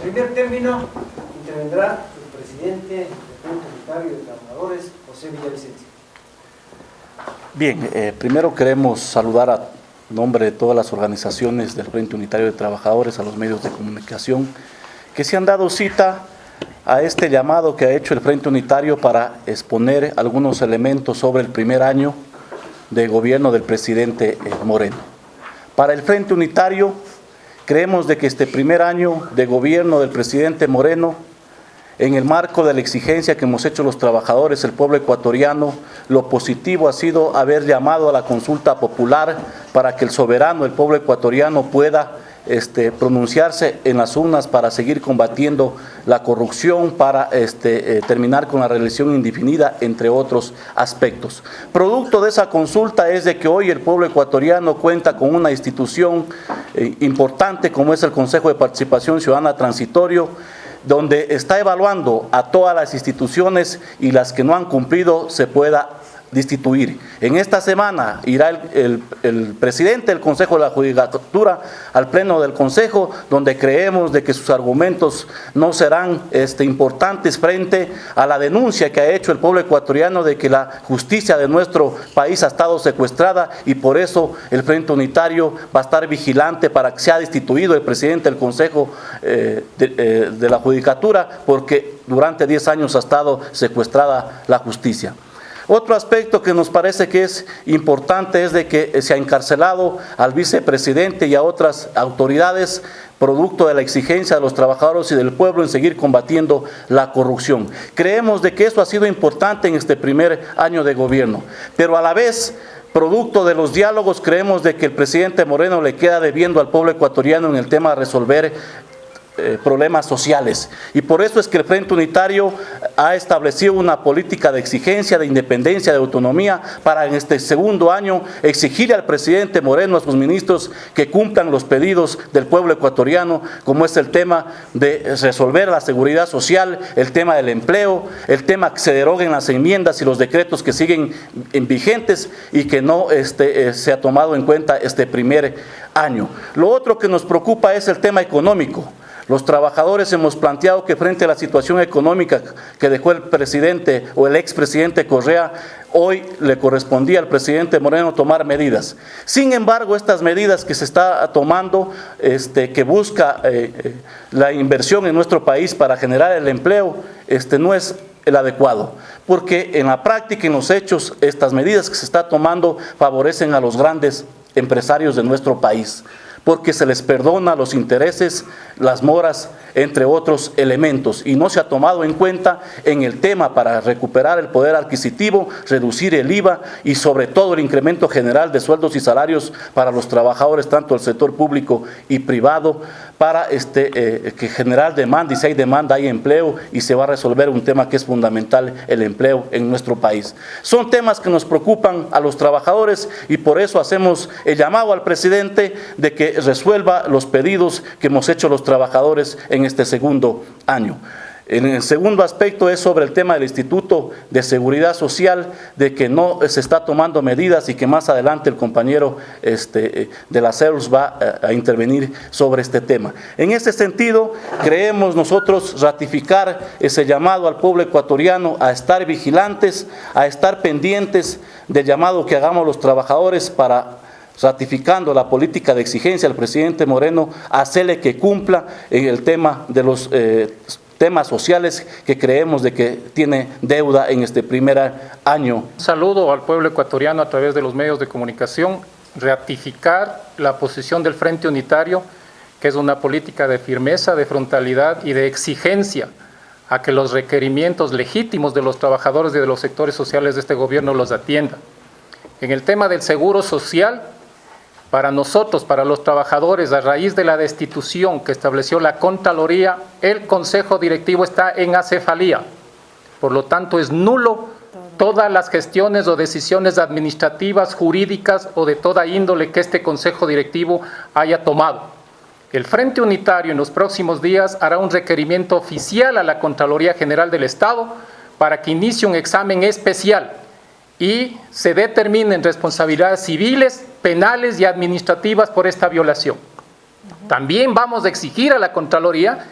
primer término intervendrá el presidente del Frente Unitario de Trabajadores, José Villavicencio. Bien, primero queremos saludar a nombre de todas las organizaciones del Frente Unitario de Trabajadores, a los medios de comunicación que se han dado cita a este llamado que ha hecho el Frente Unitario para exponer algunos elementos sobre el primer año de gobierno del presidente Moreno. Para el Frente Unitario, creemos de que este primer año de gobierno del presidente Moreno, en el marco de la exigencia que hemos hecho los trabajadores, el pueblo ecuatoriano, lo positivo ha sido haber llamado a la consulta popular para que el soberano, el pueblo ecuatoriano, pueda pronunciarse en las urnas para seguir combatiendo la corrupción, para terminar con la reelección indefinida, entre otros aspectos. Producto de esa consulta es de que hoy el pueblo ecuatoriano cuenta con una institución importante como es el Consejo de Participación Ciudadana Transitorio, donde está evaluando a todas las instituciones y las que no han cumplido se pueda destituir. En esta semana irá el presidente del Consejo de la Judicatura al pleno del Consejo, donde creemos de que sus argumentos no serán importantes frente a la denuncia que ha hecho el pueblo ecuatoriano de que la justicia de nuestro país ha estado secuestrada, y por eso el Frente Unitario va a estar vigilante para que sea destituido el presidente del Consejo de la Judicatura, porque durante 10 años ha estado secuestrada la justicia. Otro aspecto que nos parece que es importante es de que se ha encarcelado al vicepresidente y a otras autoridades producto de la exigencia de los trabajadores y del pueblo en seguir combatiendo la corrupción. Creemos de que eso ha sido importante en este primer año de gobierno, pero a la vez, producto de los diálogos, creemos de que el presidente Moreno le queda debiendo al pueblo ecuatoriano en el tema de resolver problemas sociales, y por eso es que el Frente Unitario ha establecido una política de exigencia, de independencia, de autonomía, para en este segundo año exigirle al presidente Moreno, a sus ministros, que cumplan los pedidos del pueblo ecuatoriano, como es el tema de resolver la seguridad social, el tema del empleo, el tema que se deroguen las enmiendas y los decretos que siguen vigentes y que no se ha tomado en cuenta este primer año. Lo otro que nos preocupa es el tema económico. Los trabajadores hemos planteado que frente a la situación económica que dejó el presidente o el expresidente Correa, hoy le correspondía al presidente Moreno tomar medidas. Sin embargo, estas medidas que se está tomando, que busca la inversión en nuestro país para generar el empleo, no es el adecuado, porque en la práctica, en los hechos, estas medidas que se está tomando favorecen a los grandes empresarios de nuestro país, porque se les perdona los intereses, las moras, entre otros elementos, y no se ha tomado en cuenta en el tema para recuperar el poder adquisitivo, reducir el IVA y sobre todo el incremento general de sueldos y salarios para los trabajadores, tanto del sector público y privado, para que generar demanda, y si hay demanda hay empleo, y se va a resolver un tema que es fundamental, el empleo en nuestro país. Son temas que nos preocupan a los trabajadores, y por eso hacemos el llamado al presidente de que resuelva los pedidos que hemos hecho los trabajadores en este segundo año. En el segundo aspecto es sobre el tema del Instituto de Seguridad Social, de que no se está tomando medidas y que más adelante el compañero de la CERUS va a intervenir sobre este tema. En este sentido, creemos nosotros ratificar ese llamado al pueblo ecuatoriano a estar vigilantes, a estar pendientes del llamado que hagamos los trabajadores para, ratificando la política de exigencia al presidente Moreno, hacerle que cumpla en el tema de los temas sociales que creemos de que tiene deuda en este primer año. Un saludo al pueblo ecuatoriano a través de los medios de comunicación, ratificar la posición del Frente Unitario, que es una política de firmeza, de frontalidad y de exigencia a que los requerimientos legítimos de los trabajadores y de los sectores sociales de este gobierno los atienda. En el tema del seguro social, para nosotros, para los trabajadores, a raíz de la destitución que estableció la Contraloría, el Consejo Directivo está en acefalía. Por lo tanto, es nulo todas las gestiones o decisiones administrativas, jurídicas o de toda índole que este Consejo Directivo haya tomado. El Frente Unitario en los próximos días hará un requerimiento oficial a la Contraloría General del Estado para que inicie un examen especial y se determinen responsabilidades civiles, penales y administrativas por esta violación. También vamos a exigir a la Contraloría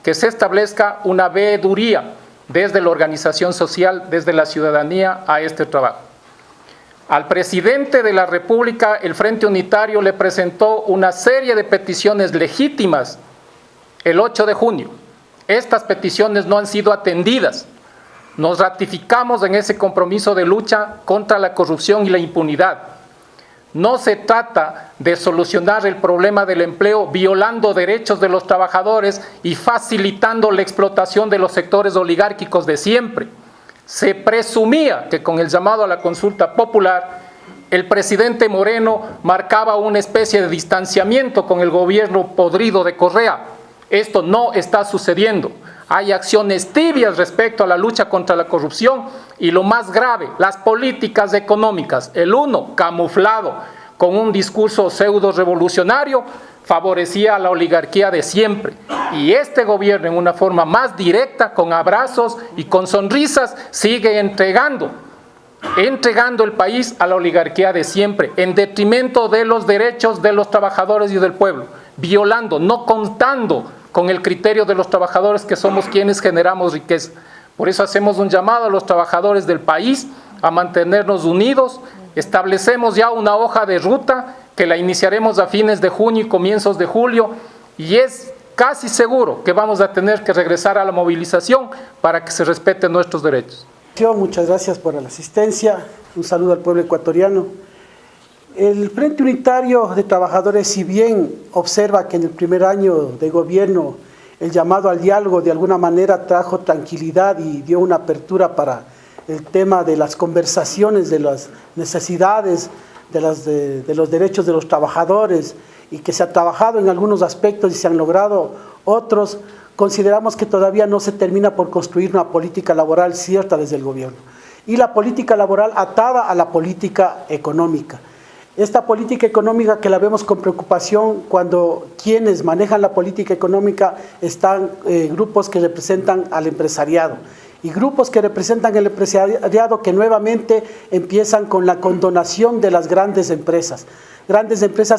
que se establezca una veeduría desde la organización social, desde la ciudadanía a este trabajo. Al presidente de la República, el Frente Unitario le presentó una serie de peticiones legítimas el 8 de junio. Estas peticiones no han sido atendidas. Nos ratificamos en ese compromiso de lucha contra la corrupción y la impunidad. No se trata de solucionar el problema del empleo violando derechos de los trabajadores y facilitando la explotación de los sectores oligárquicos de siempre. Se presumía que con el llamado a la consulta popular, el presidente Moreno marcaba una especie de distanciamiento con el gobierno podrido de Correa. Esto no está sucediendo. Hay acciones tibias respecto a la lucha contra la corrupción y lo más grave, las políticas económicas. El uno, camuflado con un discurso pseudo-revolucionario, favorecía a la oligarquía de siempre. Y este gobierno, en una forma más directa, con abrazos y con sonrisas, sigue entregando el país a la oligarquía de siempre, en detrimento de los derechos de los trabajadores y del pueblo, violando, no contando con el criterio de los trabajadores, que somos quienes generamos riqueza. Por eso hacemos un llamado a los trabajadores del país a mantenernos unidos. Establecemos ya una hoja de ruta que la iniciaremos a fines de junio y comienzos de julio, y es casi seguro que vamos a tener que regresar a la movilización para que se respeten nuestros derechos. Muchas gracias por la asistencia. Un saludo al pueblo ecuatoriano. El Frente Unitario de Trabajadores, si bien observa que en el primer año de gobierno el llamado al diálogo de alguna manera trajo tranquilidad y dio una apertura para el tema de las conversaciones, de las necesidades, de los derechos de los trabajadores, y que se ha trabajado en algunos aspectos y se han logrado otros, consideramos que todavía no se termina por construir una política laboral cierta desde el gobierno. Y la política laboral atada a la política económica. Esta política económica que la vemos con preocupación cuando quienes manejan la política económica están grupos que representan al empresariado. Y grupos que representan el empresariado que nuevamente empiezan con la condonación de las grandes empresas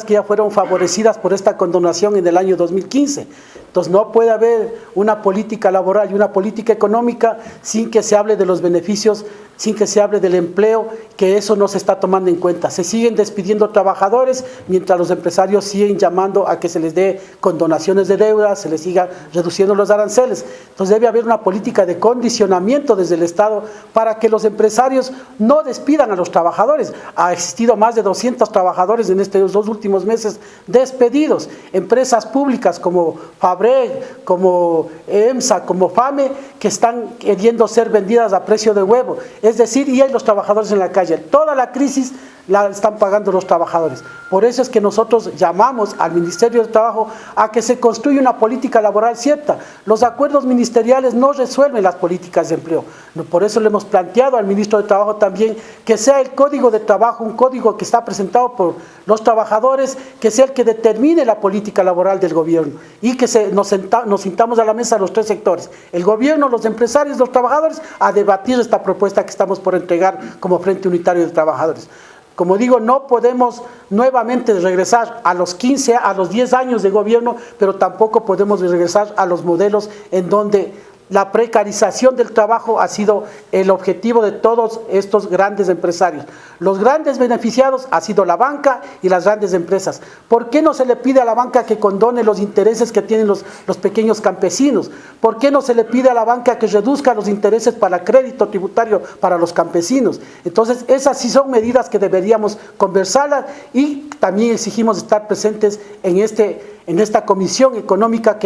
que ya fueron favorecidas por esta condonación en el año 2015. Entonces no puede haber una política laboral y una política económica sin que se hable de los beneficios, sin que se hable del empleo, que eso no se está tomando en cuenta. Se siguen despidiendo trabajadores mientras los empresarios siguen llamando a que se les dé condonaciones de deudas, se les siga reduciendo los aranceles. Entonces debe haber una política de condicionamiento desde el Estado para que los empresarios no despidan a los trabajadores. Ha existido más de 200 trabajadores en estos 2 últimos meses despedidos. Empresas públicas como Fabreg, como EMSA, como FAME, que están queriendo ser vendidas a precio de huevo. Es decir, y hay los trabajadores en la calle. Toda la crisis la están pagando los trabajadores. Por eso es que nosotros llamamos al Ministerio de Trabajo a que se construya una política laboral cierta. Los acuerdos ministeriales no resuelven las políticas de empleo. Por eso le hemos planteado al Ministro de Trabajo también que sea el Código de Trabajo, un código que está presentado por los trabajadores, que sea el que determine la política laboral del gobierno y que nos sintamos a la mesa los 3 sectores, el gobierno, los empresarios, los trabajadores, a debatir esta propuesta que estamos por entregar como Frente Unitario de Trabajadores. Como digo, no podemos nuevamente regresar a los 10 años de gobierno, pero tampoco podemos regresar a los modelos en donde la precarización del trabajo ha sido el objetivo de todos estos grandes empresarios. Los grandes beneficiados ha sido la banca y las grandes empresas. ¿Por qué no se le pide a la banca que condone los intereses que tienen los pequeños campesinos? ¿Por qué no se le pide a la banca que reduzca los intereses para crédito tributario para los campesinos? Entonces, esas sí son medidas que deberíamos conversarlas, y también exigimos estar presentes en esta comisión económica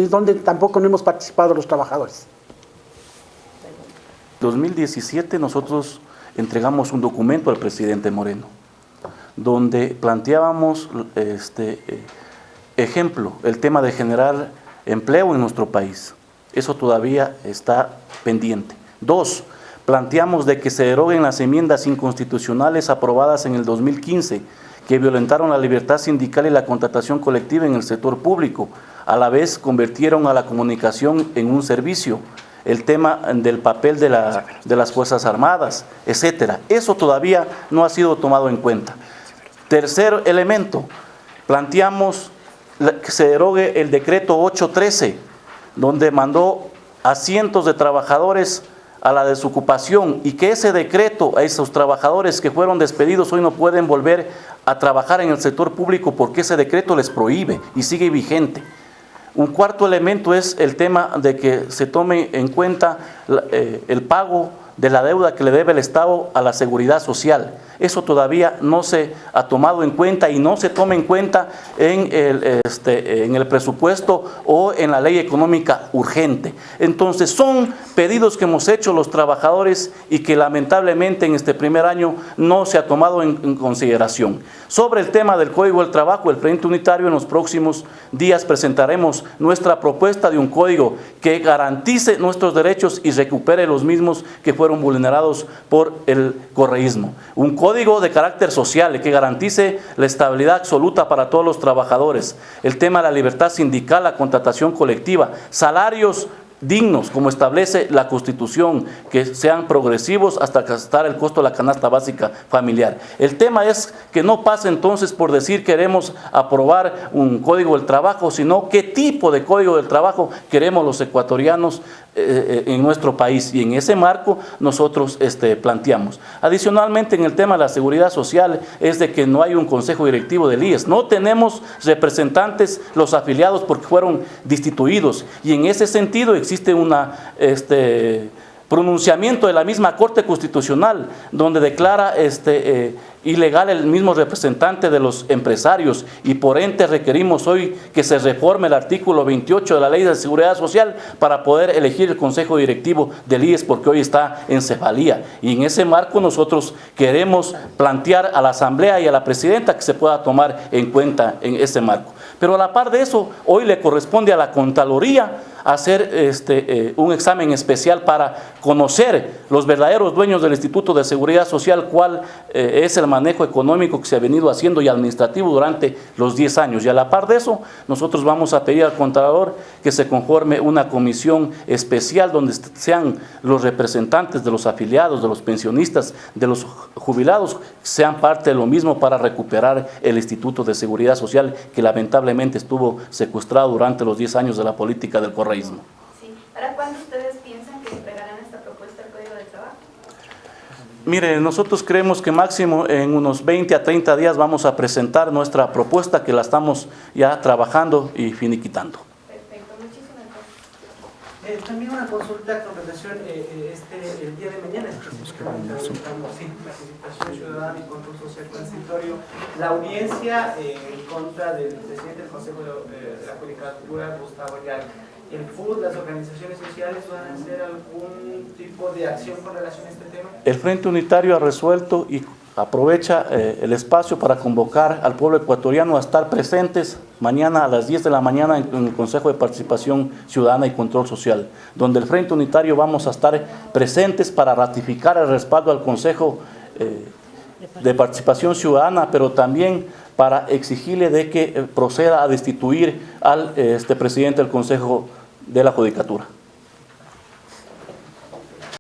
donde tampoco no hemos participado los trabajadores. En 2017 nosotros entregamos un documento al presidente Moreno, donde planteábamos, ejemplo, el tema de generar empleo en nuestro país. Eso todavía está pendiente. 2, planteamos de que se deroguen las enmiendas inconstitucionales aprobadas en el 2015, que violentaron la libertad sindical y la contratación colectiva en el sector público. A la vez convirtieron a la comunicación en un servicio, el tema del papel de las Fuerzas Armadas, etcétera. Eso todavía no ha sido tomado en cuenta. Tercer elemento, planteamos que se derogue el decreto 813, donde mandó a cientos de trabajadores a la desocupación, y que ese decreto, a esos trabajadores que fueron despedidos hoy no pueden volver a trabajar en el sector público porque ese decreto les prohíbe y sigue vigente. Un cuarto elemento es el tema de que se tome en cuenta el pago de la deuda que le debe el Estado a la Seguridad Social. Eso todavía no se ha tomado en cuenta y no se toma en cuenta en el presupuesto o en la ley económica urgente. Entonces son pedidos que hemos hecho los trabajadores y que lamentablemente en este primer año no se ha tomado en consideración. Sobre el tema del Código del Trabajo, el Frente Unitario en los próximos días presentaremos nuestra propuesta de un código que garantice nuestros derechos y recupere los mismos que fueron vulnerados por el correísmo. Un código de carácter social que garantice la estabilidad absoluta para todos los trabajadores, el tema de la libertad sindical, la contratación colectiva, salarios dignos, como establece la Constitución, que sean progresivos hasta gastar el costo de la canasta básica familiar. El tema es que no pase entonces por decir queremos aprobar un código del trabajo, sino qué tipo de código del trabajo queremos los ecuatorianos en nuestro país, y en ese marco nosotros planteamos. Adicionalmente, en el tema de la seguridad social, es de que no hay un consejo directivo del IES, no tenemos representantes los afiliados porque fueron destituidos, y en ese sentido existe una pronunciamiento de la misma Corte Constitucional donde declara ilegal el mismo representante de los empresarios, y por ende requerimos hoy que se reforme el artículo 28 de la Ley de Seguridad Social para poder elegir el Consejo Directivo del IES, porque hoy está en cefalía, y en ese marco nosotros queremos plantear a la Asamblea y a la Presidenta que se pueda tomar en cuenta en ese marco. Pero a la par de eso, hoy le corresponde a la Contraloría hacer un examen especial para conocer los verdaderos dueños del Instituto de Seguridad Social, cuál es el manejo económico que se ha venido haciendo y administrativo durante los 10 años. Y a la par de eso, nosotros vamos a pedir al Contralor que se conforme una comisión especial donde sean los representantes de los afiliados, de los pensionistas, de los jubilados, sean parte de lo mismo para recuperar el Instituto de Seguridad Social que lamentablemente estuvo secuestrado durante los 10 años de la política del correísmo. Sí. ¿Para cuándo ustedes piensan que entregarán esta propuesta al Código de Trabajo? Mire, nosotros creemos que máximo en unos 20 a 30 días vamos a presentar nuestra propuesta, que la estamos ya trabajando y finiquitando. Perfecto, muchísimas gracias. También una consulta con relación el día de mañana, específicamente, participación ciudadana y control social transitorio, la audiencia en contra del presidente del Consejo de la Judicatura, Gustavo Ayala. ¿El FUD, las organizaciones sociales van a hacer algún tipo de acción con relación a este tema? El Frente Unitario ha resuelto y aprovecha el espacio para convocar al pueblo ecuatoriano a estar presentes mañana a las 10 de la mañana en el Consejo de Participación Ciudadana y Control Social, donde el Frente Unitario vamos a estar presentes para ratificar el respaldo al Consejo de Participación Ciudadana, pero también para exigirle de que proceda a destituir al presidente del Consejo de la Judicatura.